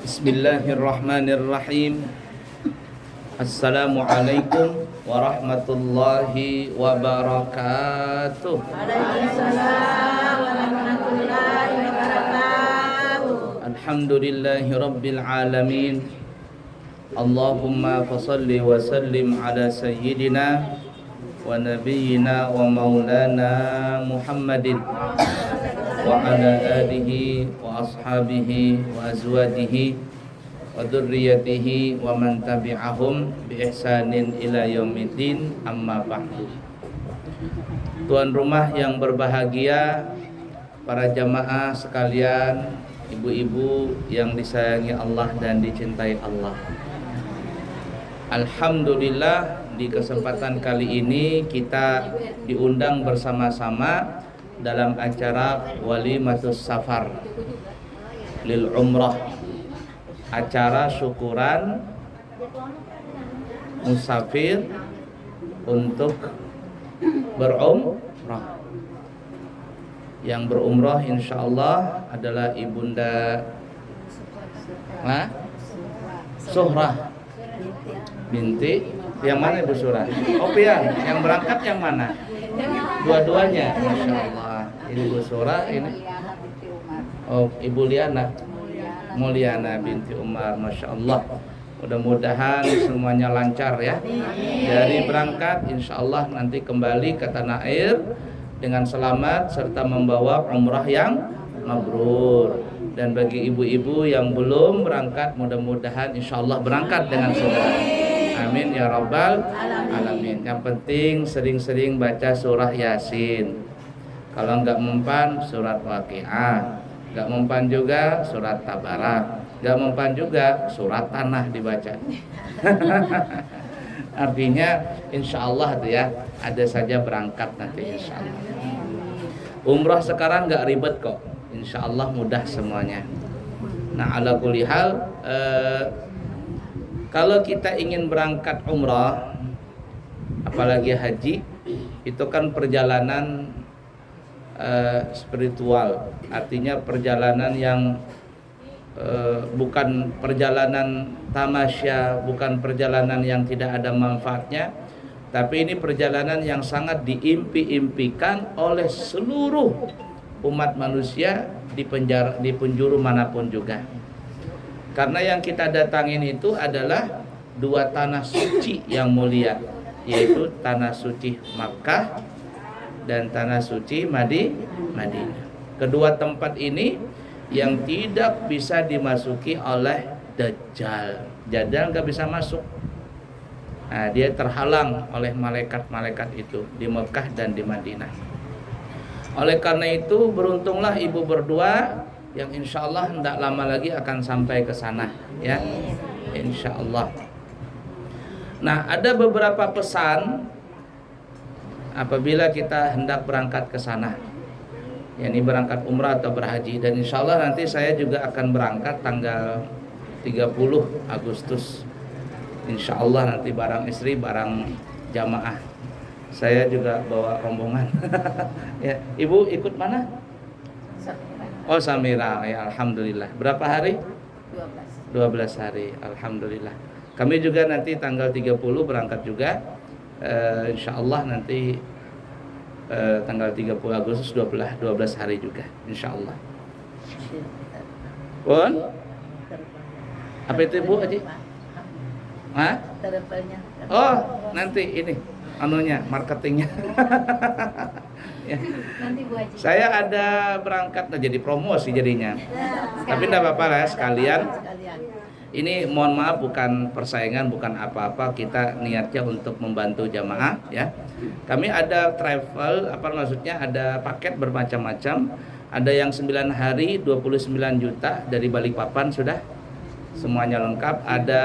Bismillahirrahmanirrahim. Assalamualaikum warahmatullahi wabarakatuh. Waalaikumsalam warahmatullahi wabarakatuh. Alhamdulillahi rabbil alamin. Allahumma fasalli wa sallim ala sayyidina wa nabiyyina wa maulana Muhammadin wa ala alihi wa ashabihi wa azwajihi wa dzurriyyatihi wa man tabi'ahum bi ihsanin ila yaumiddin, amma ba'du. Tuan rumah yang berbahagia, para jamaah sekalian, ibu-ibu yang disayangi Allah dan dicintai Allah. Alhamdulillah, di kesempatan kali ini kita diundang bersama-sama dalam acara Walimatus Safar lil Umrah, acara syukuran musafir untuk berumrah. Yang berumrah insyaallah adalah Ibunda Suhrah binti, yang mana Ibu Surah? Oh Pian, yang berangkat yang mana? Dua-duanya, Masya Allah. Ini Ibu Surah, ini Ibu Mulyana binti Umar, Masya Allah. Mudah-mudahan semuanya lancar ya. Dari berangkat insya Allah nanti kembali ke tanah air dengan selamat serta membawa umrah yang mabrur. Dan bagi ibu-ibu yang belum berangkat, mudah-mudahan insya Allah berangkat dengan segera. Amin ya rabbal alamin. Yang penting sering-sering baca surah Yasin. Kalau enggak mempan, surat Waqiah. Enggak mempan juga surat Tabarak. Enggak mempan juga surat Tanah dibaca. Artinya insya Allah tuh ya, ada saja berangkat nanti insya Allah. Umrah sekarang enggak ribet kok, insya Allah mudah semuanya. Nah, ala kulli hal, kalau kita ingin berangkat umrah, apalagi haji, itu kan perjalanan spiritual. Artinya perjalanan yang bukan perjalanan tamasya, bukan perjalanan yang tidak ada manfaatnya, tapi ini perjalanan yang sangat diimpi-impikan oleh seluruh umat manusia di penjuru manapun juga. Karena yang kita datangin itu adalah dua tanah suci yang mulia, yaitu tanah suci Makkah dan tanah suci Madinah. Kedua tempat ini yang tidak bisa dimasuki oleh Dajjal. Dajjal nggak bisa masuk. Nah, dia terhalang oleh malaikat-malaikat itu di Mekah dan di Madinah. Oleh karena itu beruntunglah ibu berdua yang insya Allah tidak lama lagi akan sampai ke sana ya, insya Allah. Nah, ada beberapa pesan apabila kita hendak berangkat ke sana, yakni berangkat umrah atau berhaji. Dan insya Allah nanti saya juga akan berangkat tanggal 30 Agustus insya Allah, nanti bareng istri, bareng jamaah. Saya juga bawa rombongan. Ya, ibu ikut mana? Oh, Samira, ya alhamdulillah. Berapa hari? 12 hari, alhamdulillah. Kami juga nanti tanggal 30 berangkat juga. Insyaallah nanti tanggal 30 Agustus 12 hari juga, insyaallah. Pun? Apa itu Ibu Haji? Hah? Oh, nanti ini anunya, marketingnya. Ya. Saya ada berangkat, jadi promosi jadinya. Tapi tidak apa-apa lah sekalian. Ini mohon maaf bukan persaingan, bukan apa-apa. Kita niatnya untuk membantu jamaah ya. Kami ada travel, maksudnya ada paket bermacam-macam. Ada yang 9 hari 29 juta dari Balikpapan sudah semuanya lengkap. Ada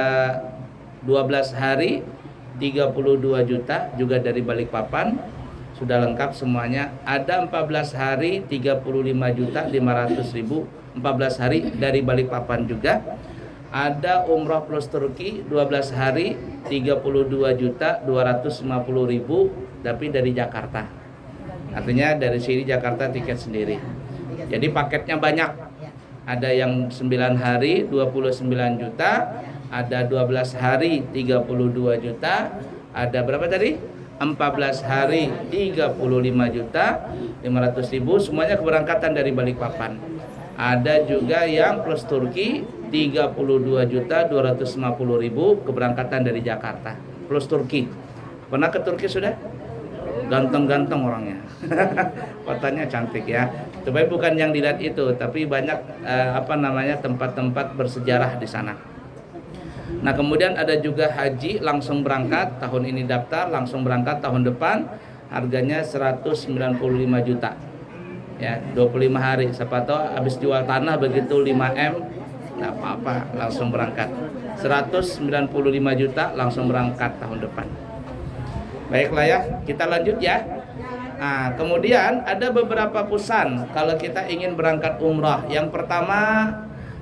12 hari 32 juta juga dari Balikpapan. Sudah lengkap semuanya. Ada 14 hari 35.500.000, 14 hari dari Balikpapan juga. Ada umrah plus Turki 12 hari 32.250.000, tapi dari Jakarta. Artinya dari sini Jakarta tiket sendiri. Jadi paketnya banyak. Ada yang 9 hari 29 juta, ada 12 hari 32 juta, ada berapa tadi? 14 hari 35 juta 500.000, semuanya keberangkatan dari Balikpapan. Ada juga yang plus Turki 32 juta 250.000 keberangkatan dari Jakarta plus Turki. Pernah ke Turki sudah? Ganteng-ganteng orangnya. Kotanya cantik ya. Tapi bukan yang dilihat itu, tapi banyak tempat-tempat bersejarah di sana. Nah, kemudian ada juga haji langsung berangkat, tahun ini daftar langsung berangkat tahun depan, harganya 195 juta. Ya, 25 hari. Siapa tahu habis jual tanah begitu 5M, enggak apa-apa, langsung berangkat. 195 juta langsung berangkat tahun depan. Baiklah ya, kita lanjut ya. Nah, kemudian ada beberapa pesan kalau kita ingin berangkat umrah. Yang pertama,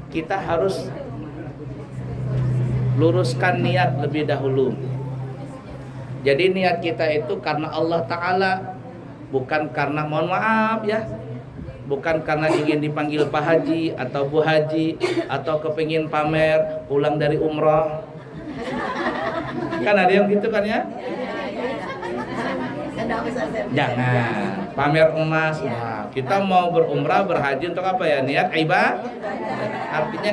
kita harus luruskan niat lebih dahulu. Jadi niat kita itu karena Allah Ta'ala, bukan karena, mohon maaf ya, bukan karena ingin dipanggil Pak Haji atau Bu Haji, atau kepingin pamer pulang dari umrah. Kan ada yang gitu kan ya? Jangan pamer emas. Nah, kita mau berumrah, berhaji untuk apa ya? Niat ibadah. Artinya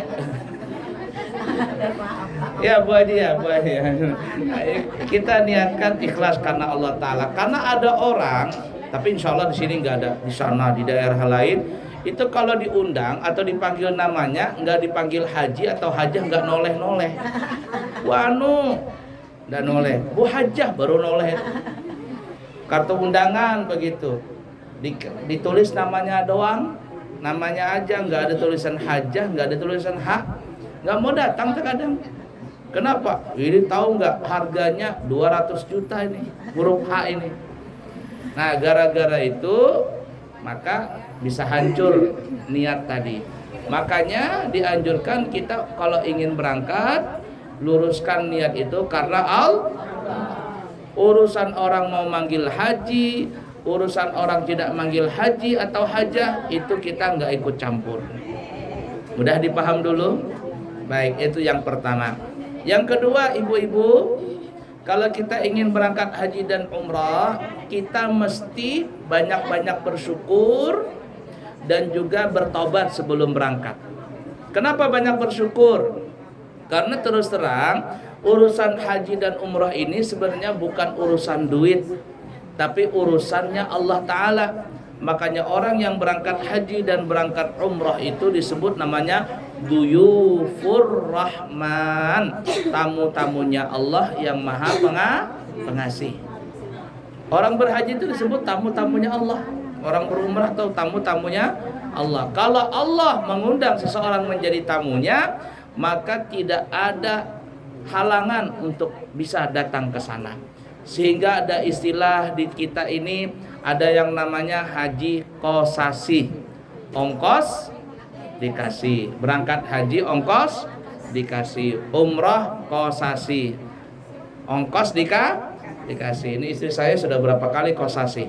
ya Bu Haji ya, Bu Haji ya. Kita niatkan ikhlas karena Allah Ta'ala. Karena ada orang, tapi insya Allah di sini nggak ada, di sana di daerah lain itu kalau diundang atau dipanggil namanya nggak dipanggil haji atau hajah, nggak noleh-noleh. Wanu nggak noleh, Bu Hajah baru noleh. Kartu undangan begitu, ditulis namanya doang, namanya aja, nggak ada tulisan hajah, nggak ada tulisan hak, nggak mau datang terkadang. Kenapa? Ini tahu nggak harganya 200 juta ini huruf H ini. Nah, gara-gara itu maka bisa hancur niat tadi. Makanya dianjurkan kita kalau ingin berangkat, luruskan niat itu karena urusan orang mau manggil haji, urusan orang tidak manggil haji atau hajah, itu kita nggak ikut campur. Mudah dipaham dulu? Baik, itu yang pertama. Yang kedua, ibu-ibu, kalau kita ingin berangkat haji dan umrah, kita mesti banyak-banyak bersyukur dan juga bertobat sebelum berangkat. Kenapa banyak bersyukur? Karena terus terang, urusan haji dan umrah ini sebenarnya bukan urusan duit, tapi urusannya Allah Ta'ala. Makanya orang yang berangkat haji dan berangkat umrah itu disebut namanya Duyufur Rahman, tamu-tamunya Allah yang maha pengasih. Orang berhaji itu disebut tamu-tamunya Allah. Orang berumrah atau tamu-tamunya Allah. Kalau Allah mengundang seseorang menjadi tamunya, maka tidak ada halangan untuk bisa datang ke sana. Sehingga ada istilah di kita ini, ada yang namanya haji kosasi. Ongkos dikasih. Berangkat haji ongkos dikasih. Umrah kosasi. Ongkos dikasih. Ini istri saya sudah berapa kali kosasi.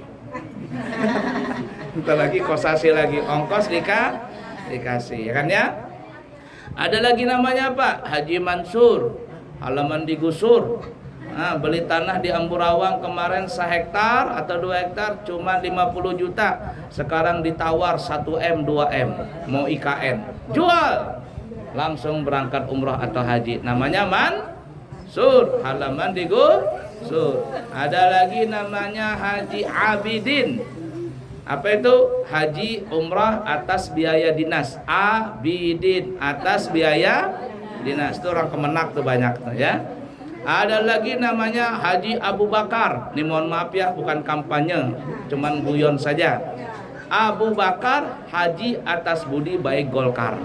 Bentar lagi kosasi lagi. Ongkos dikasih. Ya kan ya? Ada lagi namanya apa? Haji Mansur. Halaman digusur. Nah, beli tanah di Amburawang kemarin 1 hektar atau 2 hektar cuma 50 juta. Sekarang ditawar 1M, 2M. Mau IKN. Jual. Langsung berangkat umrah atau haji. Namanya Mansur. Halaman digusur. Ada lagi namanya Haji Abidin. Apa itu? Haji umrah atas biaya dinas. Abidin, atas biaya dinas. Itu orang Kemenak tuh banyak tuh ya. Ada lagi namanya Haji Abu Bakar. Ini mohon maaf ya, bukan kampanye, cuman guyon saja. Abu Bakar haji atas budi baik Golkar.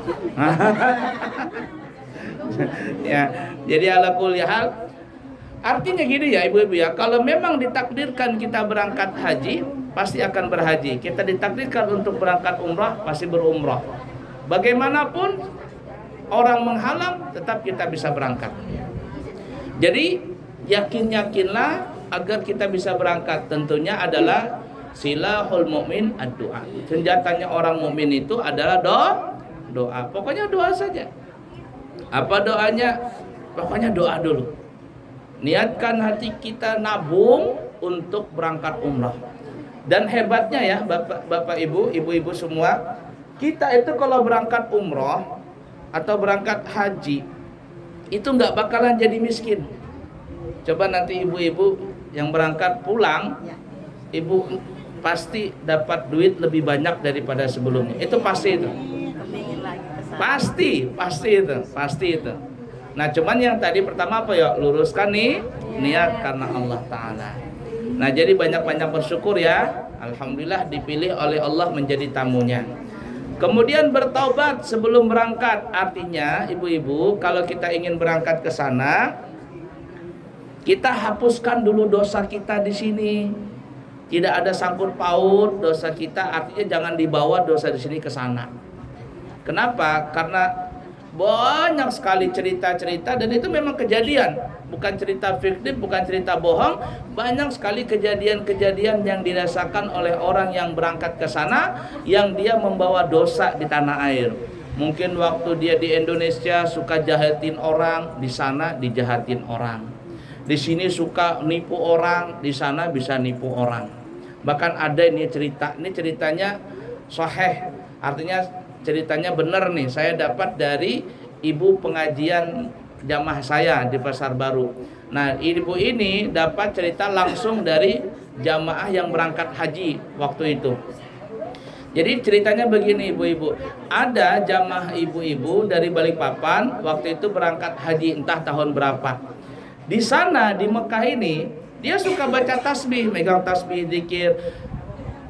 Ya, jadi ala kulli hal, artinya gini ya ibu-ibu ya, kalau memang ditakdirkan kita berangkat haji, pasti akan berhaji. Kita ditakdirkan untuk berangkat umrah, pasti berumrah. Bagaimanapun orang menghalang, tetap kita bisa berangkat. Jadi yakinlah agar kita bisa berangkat. Tentunya adalah silahul mukmin ad-du'a. Senjatanya orang mukmin itu adalah doa. Pokoknya doa saja. Apa doanya? Pokoknya doa dulu. Niatkan hati kita nabung untuk berangkat umrah. Dan hebatnya ya Bapak Ibu, ibu-ibu semua, kita itu kalau berangkat umrah atau berangkat haji itu nggak bakalan jadi miskin. Coba nanti ibu-ibu yang berangkat pulang, ibu pasti dapat duit lebih banyak daripada sebelumnya. Itu pasti itu. Pasti itu. Nah, cuman yang tadi pertama apa ya? Luruskan nih niat karena Allah Ta'ala. Nah, jadi banyak-banyak bersyukur ya. Alhamdulillah dipilih oleh Allah menjadi tamunya. Kemudian bertaubat sebelum berangkat. Artinya ibu-ibu, kalau kita ingin berangkat ke sana, kita hapuskan dulu dosa kita di sini. Tidak ada sangkut paut dosa kita, artinya jangan dibawa dosa di sini ke sana. Kenapa? Karena banyak sekali cerita-cerita, dan itu memang kejadian, bukan cerita fiktif, bukan cerita bohong. Banyak sekali kejadian-kejadian yang dirasakan oleh orang yang berangkat ke sana, yang dia membawa dosa di tanah air. Mungkin waktu dia di Indonesia suka jahatin orang, di sana dijahatin orang. Di sini suka nipu orang, di sana bisa nipu orang. Bahkan ada ini ceritanya sahih, artinya ceritanya benar nih. Saya dapat dari ibu pengajian jamaah saya di Pasar Baru. Nah, ibu ini dapat cerita langsung dari jamaah yang berangkat haji waktu itu. Jadi ceritanya begini ibu-ibu, ada jamaah ibu-ibu dari Balikpapan waktu itu berangkat haji entah tahun berapa. Di sana di Mekah ini dia suka baca tasbih, megang tasbih, zikir.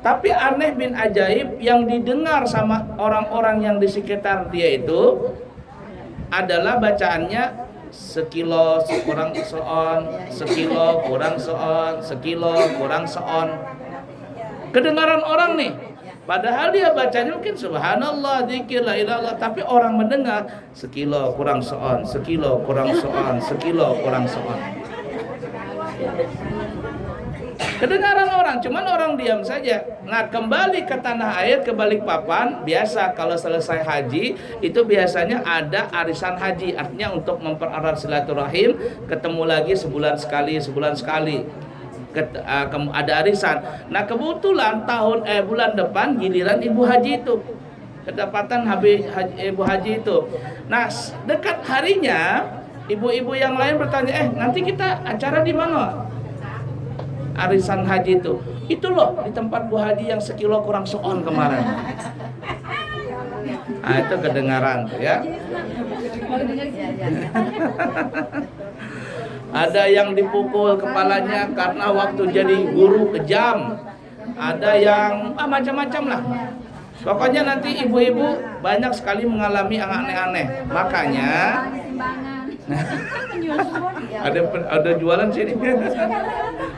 Tapi aneh bin ajaib, yang didengar sama orang-orang yang di sekitar dia itu adalah bacaannya sekilo kurang seon, sekilo kurang seon, sekilo kurang seon. Kedengaran orang nih. Padahal dia bacanya mungkin subhanallah, zikir, la ilaha illallah, tapi orang mendengar sekilo kurang seon, sekilo kurang seon, sekilo kurang seon. Kedengaran orang, cuman orang diam saja. Nah, kembali ke tanah air, ke Balikpapan, biasa kalau selesai haji itu biasanya ada arisan haji, artinya untuk mempererat silaturahim, ketemu lagi sebulan sekali. Ada arisan. Nah, kebetulan bulan depan giliran ibu haji itu, kedapatan ibu haji itu. Nah, dekat harinya ibu-ibu yang lain bertanya, nanti kita acara di mana? Arisan haji itu loh di tempat Bu Haji yang sekilo kurang seon kemarin. Nah, itu kedengaran tuh ya. Ada yang dipukul kepalanya karena waktu jadi guru kejam. Ada yang macam-macam lah. Pokoknya nanti ibu-ibu banyak sekali mengalami yang aneh-aneh. Makanya ada jualan sini.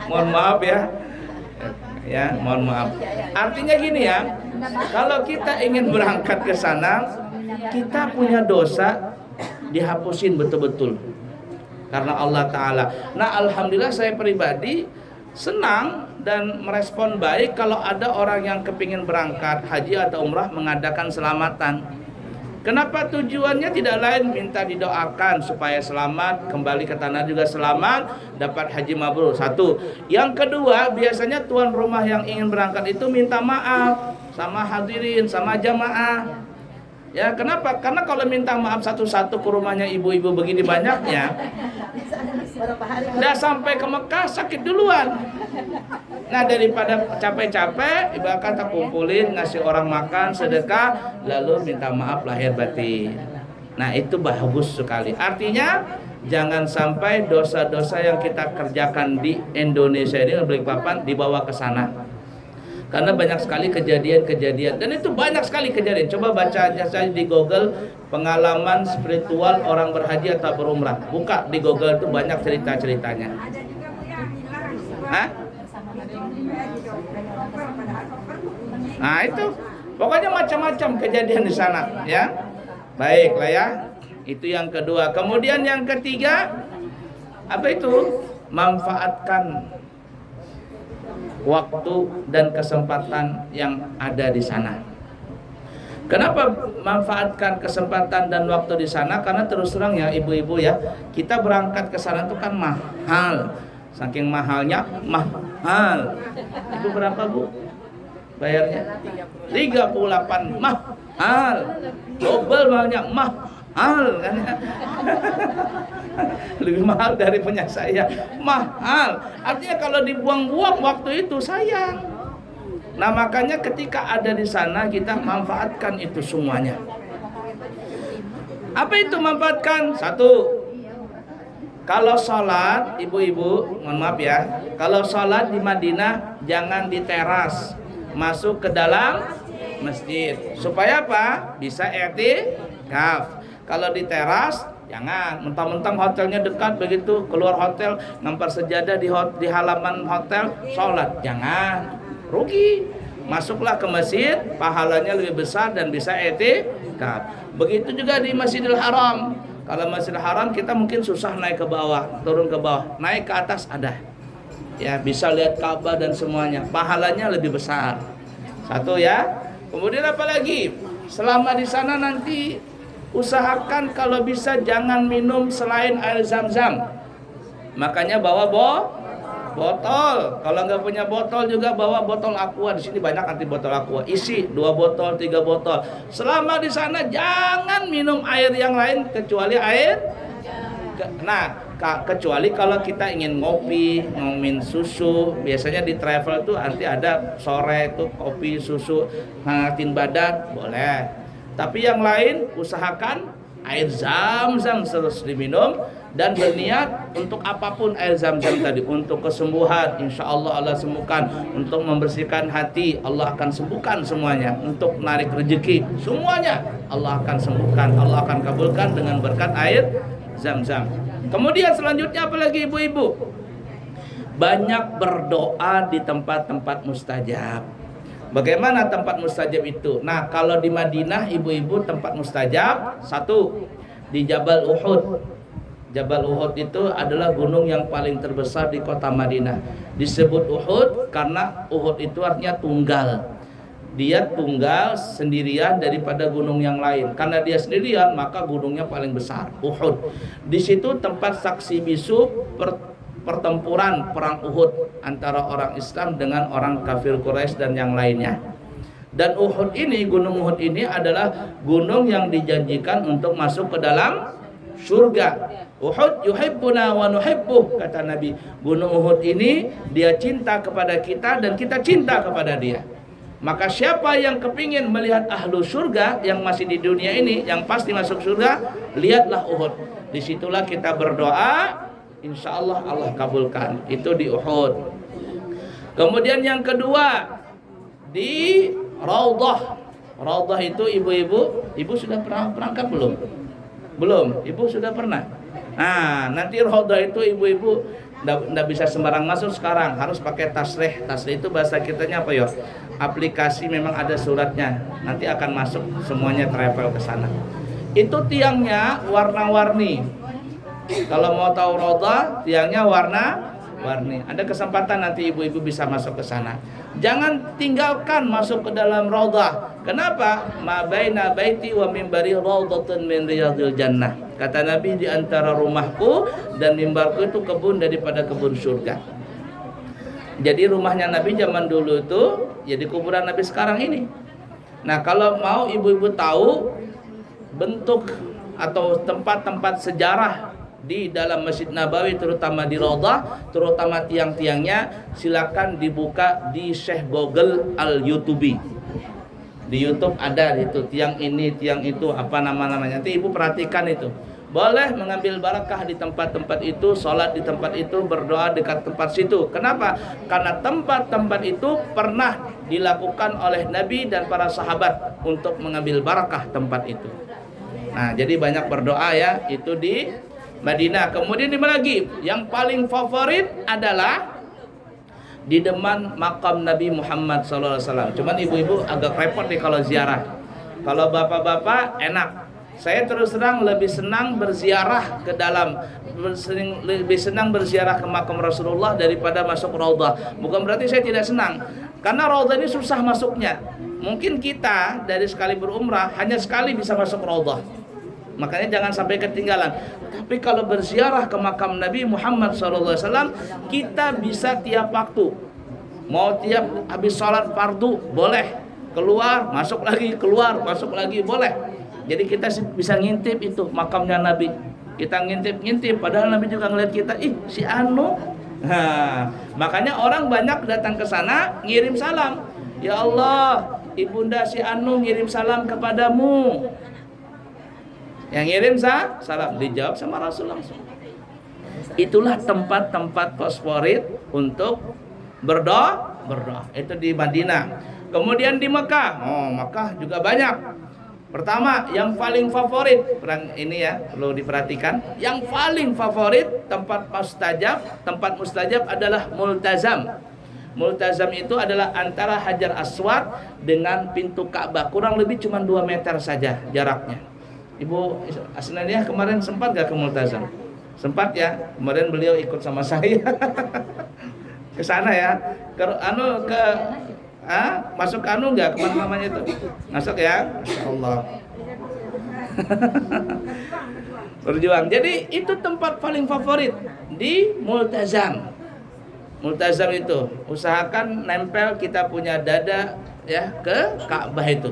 Mohon maaf ya, mohon maaf. Artinya gini ya, kalau kita ingin berangkat ke sana, kita punya dosa dihapusin betul-betul karena Allah Ta'ala. Nah, alhamdulillah saya pribadi senang dan merespon baik kalau ada orang yang kepingin berangkat haji atau umrah mengadakan selamatan. Kenapa? Tujuannya tidak lain, minta didoakan supaya selamat, kembali ke tanah juga selamat, dapat haji mabrur. Satu. Yang kedua, biasanya tuan rumah yang ingin berangkat itu minta maaf sama hadirin, sama jamaah. Ya, kenapa? Karena kalau minta maaf satu-satu ke rumahnya ibu-ibu begini banyaknya, udah sampai ke Mekah sakit duluan. Nah, daripada capek-capek, ibarat kata kumpulin, ngasih orang makan, sedekah, lalu minta maaf lahir batin. Nah, itu bagus sekali. Artinya jangan sampai dosa-dosa yang kita kerjakan di Indonesia ini, Balikpapan, dibawa ke sana. Karena banyak sekali kejadian-kejadian, dan itu banyak sekali kejadian. Coba baca aja di Google pengalaman spiritual orang berhaji atau berumrah. Buka di Google, itu banyak cerita-ceritanya. Hah? Nah, itu pokoknya macam-macam kejadian di sana ya. Baiklah ya. Itu yang kedua. Kemudian yang ketiga, apa itu? Manfaatkan waktu dan kesempatan yang ada di sana. Kenapa manfaatkan kesempatan dan waktu di sana? Karena terus terang ya ibu-ibu ya, kita berangkat ke sana itu kan mahal. Saking mahalnya, mahal. Itu berapa Bu? Bayarnya? 38, mahal. Double mahalnya, mahal kan ya. Lebih mahal dari punya saya, mahal. Artinya kalau dibuang-buang waktu itu sayang. Nah makanya ketika ada di sana kita manfaatkan itu semuanya. Apa itu manfaatkan? Satu, kalau sholat, ibu-ibu, mohon maaf ya, kalau sholat di Madinah jangan di teras, masuk ke dalam masjid. Supaya apa? Bisa i'tikaf. Kalau di teras jangan, mentang-mentang hotelnya dekat begitu, keluar hotel ngampar sejadah di halaman hotel sholat, jangan, rugi. Masuklah ke masjid, pahalanya lebih besar dan bisa i'tikaf. Begitu juga di Masjidil Haram. Kalau Masjidil Haram kita mungkin susah naik ke bawah, turun ke bawah, naik ke atas ada. Ya, bisa lihat Ka'bah dan semuanya. Pahalanya lebih besar. Satu ya. Kemudian apa lagi? Selama di sana nanti usahakan kalau bisa jangan minum selain air Zam-Zam. Makanya bawa botol. Kalau nggak punya botol juga bawa botol aqua. Di sini banyak anti botol aqua. Isi 2 botol, 3 botol. Selama di sana jangan minum air yang lain kecuali air. Kecuali kalau kita ingin ngopi, ngomongin susu. Biasanya di travel tuh nanti ada sore itu kopi, susu, hangatin badan, boleh. Tapi yang lain usahakan air Zam-Zam terus diminum dan berniat untuk apapun air Zam-Zam tadi, untuk kesembuhan, insya Allah Allah sembuhkan, untuk membersihkan hati Allah akan sembuhkan semuanya, untuk menarik rezeki semuanya Allah akan sembuhkan, Allah akan kabulkan dengan berkat air Zam-Zam. Kemudian selanjutnya apa lagi ibu-ibu? Banyak berdoa di tempat-tempat mustajab. Bagaimana tempat mustajab itu? Nah, kalau di Madinah ibu-ibu tempat mustajab, satu di Jabal Uhud. Jabal Uhud itu adalah gunung yang paling terbesar di kota Madinah. Disebut Uhud karena Uhud itu artinya tunggal. Dia tunggal sendirian daripada gunung yang lain. Karena dia sendirian maka gunungnya paling besar, Uhud. Di situ tempat saksi bisu pertempuran perang Uhud antara orang Islam dengan orang kafir Quraisy dan yang lainnya. Dan Uhud ini, gunung Uhud ini adalah gunung yang dijanjikan untuk masuk ke dalam surga. Uhud yuhibbuna wa nuhibbuh, kata Nabi. Gunung Uhud ini dia cinta kepada kita dan kita cinta kepada dia. Maka siapa yang kepingin melihat ahlu surga yang masih di dunia ini, yang pasti masuk surga, lihatlah Uhud. Disitulah kita berdoa, insya Allah Allah kabulkan. Itu di Uhud. Kemudian yang kedua di Raudhah. Raudhah itu ibu sudah pernah berangkat belum? Belum. Ibu sudah pernah. Nah, nanti Raudhah itu ibu-ibu nggak bisa sembarang masuk sekarang, harus pakai tasrih. Tasrih itu bahasa kitanya apa ya? Aplikasi, memang ada suratnya. Nanti akan masuk semuanya travel ke sana. Itu tiangnya warna-warni. Kalau mau tahu Raudhah, tiangnya warna-warni. Ada kesempatan nanti ibu-ibu bisa masuk ke sana. Jangan tinggalkan masuk ke dalam Raudhah. Kenapa? Ma baina baiti wa mimbari raudhatun min riyadil jannah. Kata Nabi, di antara rumahku dan mimbarku itu kebun daripada kebun surga. Jadi rumahnya Nabi zaman dulu itu jadi kuburan Nabi sekarang ini. Nah, kalau mau ibu-ibu tahu bentuk atau tempat-tempat sejarah di dalam Masjid Nabawi, terutama di Raudhah, terutama tiang-tiangnya, silakan dibuka di Syekh Google Al-Youtubi. Di YouTube ada itu, tiang ini, tiang itu, apa nama-namanya. Nanti ibu perhatikan itu. Boleh mengambil barakah di tempat-tempat itu, sholat di tempat itu, berdoa dekat tempat situ. Kenapa? Karena tempat-tempat itu pernah dilakukan oleh Nabi dan para sahabat untuk mengambil barakah tempat itu. Nah, jadi banyak berdoa ya, itu di Madinah. Kemudian di mana lagi? Yang paling favorit adalah di depan makam Nabi Muhammad SAW. Cuman ibu-ibu agak repot nih kalau ziarah. Kalau bapak-bapak enak. Saya terus terang lebih senang berziarah ke dalam, lebih senang berziarah ke makam Rasulullah daripada masuk Raudhah. Bukan berarti saya tidak senang, karena Raudhah ini susah masuknya. Mungkin kita dari sekali berumrah hanya sekali bisa masuk raudhah. Makanya jangan sampai ketinggalan. Tapi kalau berziarah ke makam Nabi Muhammad SAW, kita bisa tiap waktu. Mau tiap habis sholat fardu boleh, keluar masuk lagi, keluar masuk lagi boleh. Jadi kita bisa ngintip itu makamnya Nabi. Kita ngintip padahal Nabi juga ngeliat kita, ih si Anu. Nah, makanya orang banyak datang ke sana ngirim salam. Ya Allah, ibunda si Anu ngirim salam kepadamu. Yang ngirim salam dijawab sama Rasul langsung. Itulah tempat-tempat favorit untuk berdoa. Itu di Madinah. Kemudian di Mekah. Oh, Mekah juga banyak. Pertama, yang paling favorit, ini ya perlu diperhatikan. Yang paling favorit tempat mustajab adalah multazam. Multazam itu adalah antara Hajar Aswad dengan pintu Ka'bah, kurang lebih cuma 2 meter saja jaraknya. Ibu Asnaniyah kemarin sempat gak ke multazam? Sempat ya, kemarin beliau ikut sama saya ke sana ya. Masuk anu nggak kemana-mana itu? Masuk ya, Insyaallah. Berjuang. Jadi itu tempat paling favorit di multazam. Multazam itu usahakan nempel kita punya dada ya ke Ka'bah itu.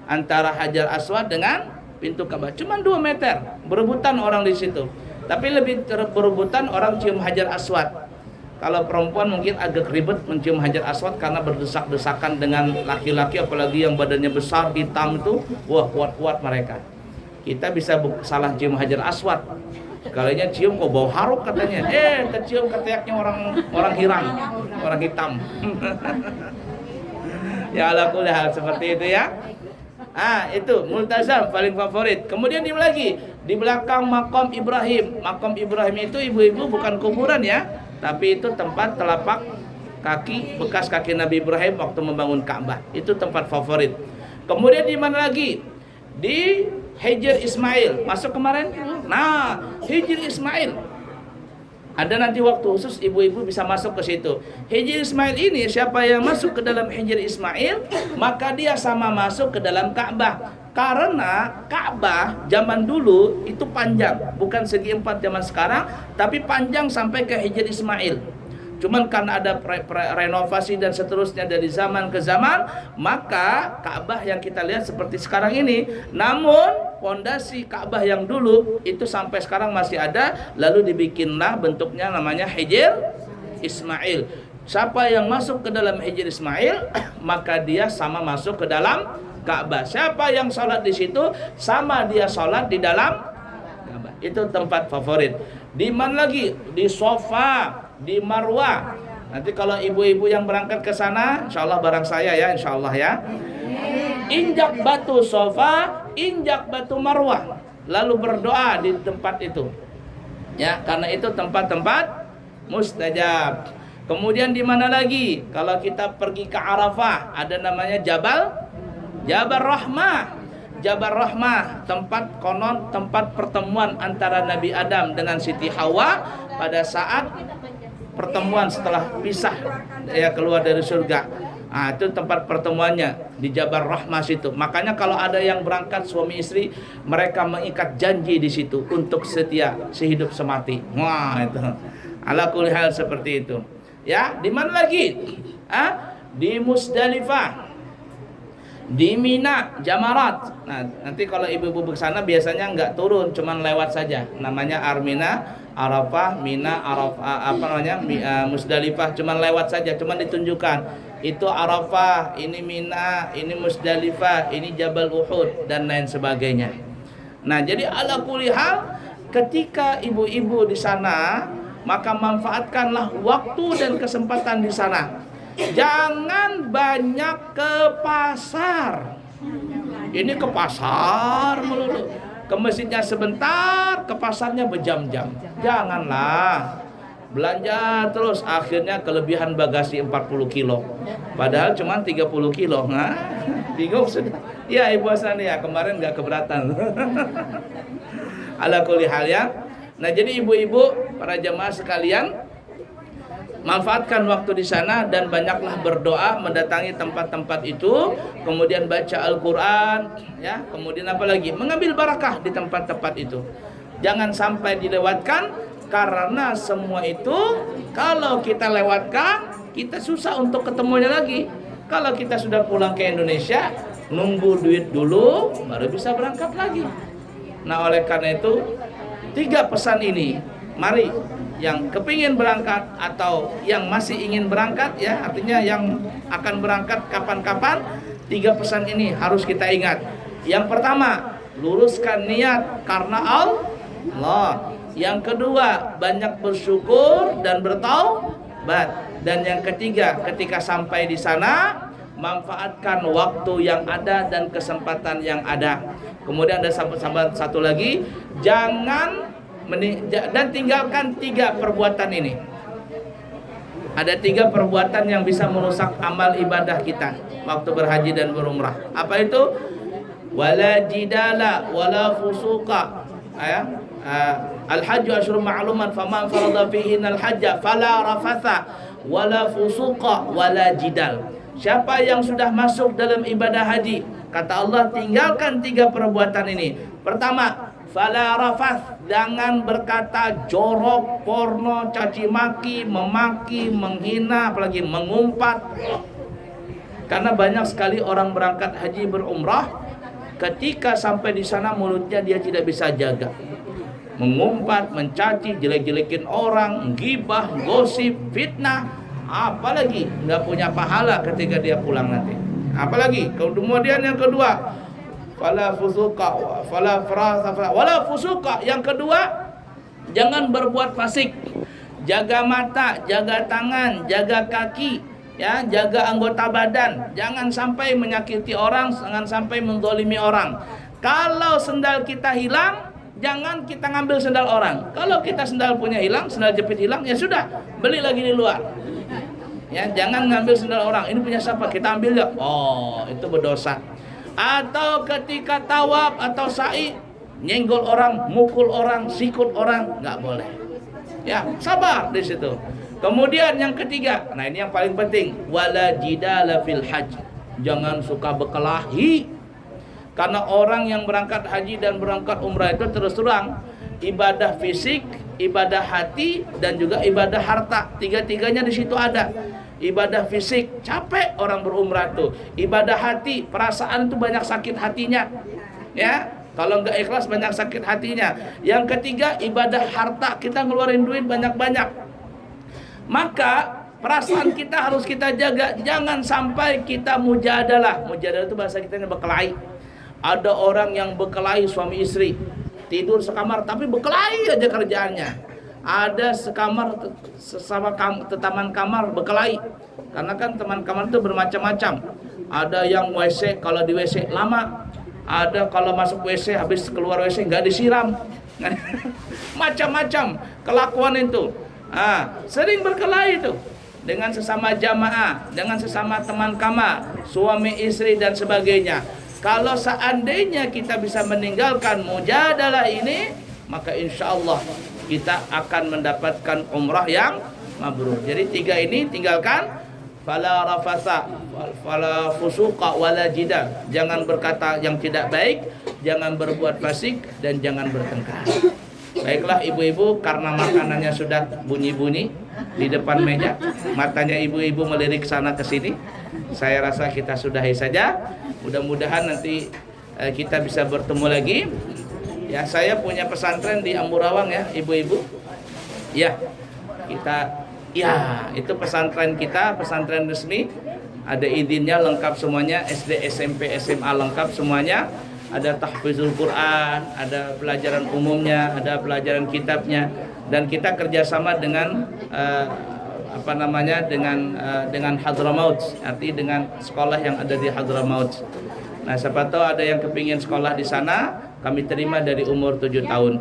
Antara Hajar Aswad dengan pintu Ka'bah cuma 2 meter. Berebutan orang di situ. Tapi lebih berebutan orang cium Hajar Aswad. Kalau perempuan mungkin agak ribet mencium Hajar Aswad karena berdesak-desakan dengan laki-laki, apalagi yang badannya besar hitam itu, wah kuat-kuat mereka. Kita bisa salah cium Hajar Aswad. Kalinya cium kok bau haruk katanya. Tercium ketiaknya orang Iran, orang hitam. Ya ala kulli hal seperti itu ya. Itu multazam paling favorit. Kemudian di belakang makam Ibrahim. Makam Ibrahim itu ibu-ibu bukan kuburan ya. Tapi itu tempat telapak kaki, bekas kaki Nabi Ibrahim waktu membangun Ka'bah. Itu tempat favorit. Kemudian di mana lagi? Di Hijr Ismail. Masuk kemarin? Nah, Hijr Ismail. Ada nanti waktu khusus ibu-ibu bisa masuk ke situ. Hijr Ismail ini siapa yang masuk ke dalam Hijr Ismail, maka dia sama masuk ke dalam Ka'bah. Karena Ka'bah zaman dulu itu panjang, bukan segi 4 zaman sekarang, tapi panjang sampai ke Hijr Ismail. Cuman karena ada renovasi dan seterusnya dari zaman ke zaman, maka Ka'bah yang kita lihat seperti sekarang ini. Namun pondasi Ka'bah yang dulu itu sampai sekarang masih ada, lalu dibikinlah bentuknya namanya Hijr Ismail. Siapa yang masuk ke dalam Hijr Ismail, maka dia sama masuk ke dalam Ka'bah. Siapa yang sholat di situ, sama dia sholat di dalam Ka'bah. Itu tempat favorit. Di mana lagi? Di Sofa, di Marwah. Nanti kalau ibu-ibu yang berangkat ke sana, insyaallah barang saya ya, insyaallah ya. Injak batu Sofa, injak batu Marwah, lalu berdoa di tempat itu. Ya, karena itu tempat-tempat mustajab. Kemudian di mana lagi? Kalau kita pergi ke Arafah, ada namanya Jabal Rahmah. Jabal Rahmah, tempat pertemuan antara Nabi Adam dengan Siti Hawa pada saat pertemuan setelah pisah ya keluar dari surga. Itu tempat pertemuannya di Jabal Rahmah situ. Makanya kalau ada yang berangkat suami istri, mereka mengikat janji di situ untuk setia sehidup semati. Wah, itu. Ala kulli hal seperti itu. Ya, di mana lagi? Di Musdalifah. Di Mina, Jamarat. Nah, nanti kalau ibu-ibu ke sana biasanya nggak turun, cuman lewat saja. Namanya Armina, Arafah, Mina, Musdalifah, cuman lewat saja, cuman ditunjukkan. Itu Arafah, ini Mina, ini Musdalifah, ini Jabal Uhud dan lain sebagainya. Nah, jadi ala kulli hal ketika ibu-ibu di sana, maka manfaatkanlah waktu dan kesempatan di sana. Jangan banyak ke pasar. Ini ke pasar melulu. Ke masjidnya sebentar, ke pasarnya berjam-jam. Janganlah. Belanja terus, akhirnya kelebihan bagasi 40 kilo. Padahal cuma 30 kilo. Bingung sudah. Ya Ibu Hasan ya, kemarin gak keberatan. Ala kulli hal ya. Nah jadi ibu-ibu, para jamaah sekalian, manfaatkan waktu di sana dan banyaklah berdoa, mendatangi tempat-tempat itu, kemudian baca Al-Qur'an, ya, kemudian apa lagi? Mengambil barakah di tempat-tempat itu. Jangan sampai dilewatkan, karena semua itu kalau kita lewatkan, kita susah untuk ketemunya lagi. Kalau kita sudah pulang ke Indonesia, nunggu duit dulu baru bisa berangkat lagi. Nah, oleh karena itu 3 pesan ini, mari yang kepingin berangkat atau yang masih ingin berangkat, ya, artinya yang akan berangkat kapan-kapan, 3 pesan ini harus kita ingat. Yang pertama, luruskan niat karena Allah. Yang kedua, banyak bersyukur dan bertaubat. Dan yang ketiga, ketika sampai di sana, manfaatkan waktu yang ada dan kesempatan yang ada. Kemudian ada satu lagi, dan tinggalkan 3 perbuatan ini. Ada 3 perbuatan yang bisa merusak amal ibadah kita waktu berhaji dan berumrah. Apa itu? Wala jidala wala fusuqa. Al-hajju asyhurun ma'lumat, faman farada fihinal hajja fala rafatha wala fusuqa wala jidal. Siapa yang sudah masuk dalam ibadah haji, kata Allah, tinggalkan 3 perbuatan ini. Pertama, fala rafath, jangan berkata jorok, porno, caci maki, memaki, menghina, apalagi mengumpat. Karena banyak sekali orang berangkat haji berumrah, ketika sampai di sana mulutnya dia tidak bisa jaga. Mengumpat, mencaci, jelek-jelekin orang, gibah, gosip, fitnah, apalagi nggak punya pahala ketika dia pulang nanti. Apalagi kemudian yang kedua, fala fusuqa wala fusuqa. Yang kedua, jangan berbuat fasik. Jaga mata, jaga tangan, jaga kaki, ya, jaga anggota badan. Jangan sampai menyakiti orang, jangan sampai menzalimi orang. Kalau sendal kita hilang, jangan kita ngambil sendal orang. Kalau kita sendal punya hilang, sendal jepit hilang, ya sudah, beli lagi di luar. Ya, jangan ngambil sendal orang. Ini punya siapa? Kita ambil ya. Oh, itu berdosa. Atau ketika tawaf atau sa'i, nyenggol orang, mukul orang, sikut orang, nggak boleh. Ya, sabar di situ. Kemudian yang ketiga, nah ini yang paling penting, wala jidala fil hajj. Jangan suka berkelahi. Karena orang yang berangkat haji dan berangkat umrah itu terus terang ibadah fisik, ibadah hati, dan juga ibadah harta. 3-tiganya di situ ada. Ibadah fisik, capek orang berumrah tuh. Ibadah hati, perasaan itu banyak sakit hatinya. Ya, kalau nggak ikhlas banyak sakit hatinya. Yang ketiga, ibadah harta, kita ngeluarin duit banyak-banyak. Maka perasaan kita harus kita jaga. Jangan sampai kita mujadalah. Mujadalah itu bahasa kita berkelahi. Ada orang yang berkelahi suami istri, tidur sekamar tapi berkelahi aja kerjaannya. Ada sekamar sesama teman kamar berkelahi. Karena kan teman kamar itu bermacam-macam. Ada yang WC, kalau di WC lama. Ada kalau masuk WC, habis keluar WC nggak disiram. Macam-macam kelakuan itu. Sering berkelahi itu dengan sesama jamaah, dengan sesama teman kamar, suami istri dan sebagainya. Kalau seandainya kita bisa meninggalkan mujadalah ini, maka insya Allah kita akan mendapatkan umrah yang mabrur. Jadi 3 ini tinggalkan. Fala rafatha, fala fusuqa, wala jidal. Jangan berkata yang tidak baik, jangan berbuat fasik, dan jangan bertengkar. Baiklah ibu-ibu, karena makanannya sudah bunyi-bunyi di depan meja, matanya ibu-ibu melirik sana ke sini. Saya rasa kita sudahi saja. Mudah-mudahan nanti kita bisa bertemu lagi. Ya, saya punya pesantren di Amburawang ya, ibu-ibu. Ya, itu pesantren kita, pesantren resmi. Ada izinnya lengkap semuanya, SD, SMP, SMA lengkap semuanya. Ada tahfizul Quran, ada pelajaran umumnya, ada pelajaran kitabnya, dan kita kerjasama dengan dengan Hadramaut, arti dengan sekolah yang ada di Hadramaut. Nah, siapa tahu ada yang kepingin sekolah di sana, kami terima dari umur 7 tahun.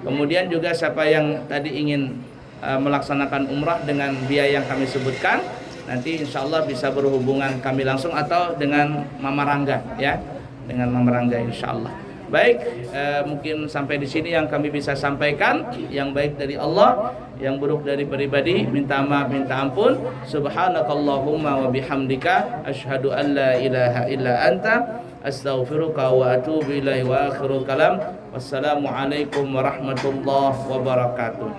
Kemudian juga siapa yang tadi ingin melaksanakan umrah dengan biaya yang kami sebutkan, nanti insya Allah bisa berhubungan kami langsung atau dengan Mama Rangga, ya, dengan Mama Rangga insya Allah. Baik, mungkin sampai di sini yang kami bisa sampaikan. Yang baik dari Allah, yang buruk dari pribadi, minta maaf, minta ampun. Subhanakallahumma wa bihamdika asyhadu an la ilaha illa anta astaghfiruka wa atubu ilaihi wa akhirul kalam. Wassalamualaikum warahmatullahi wabarakatuh.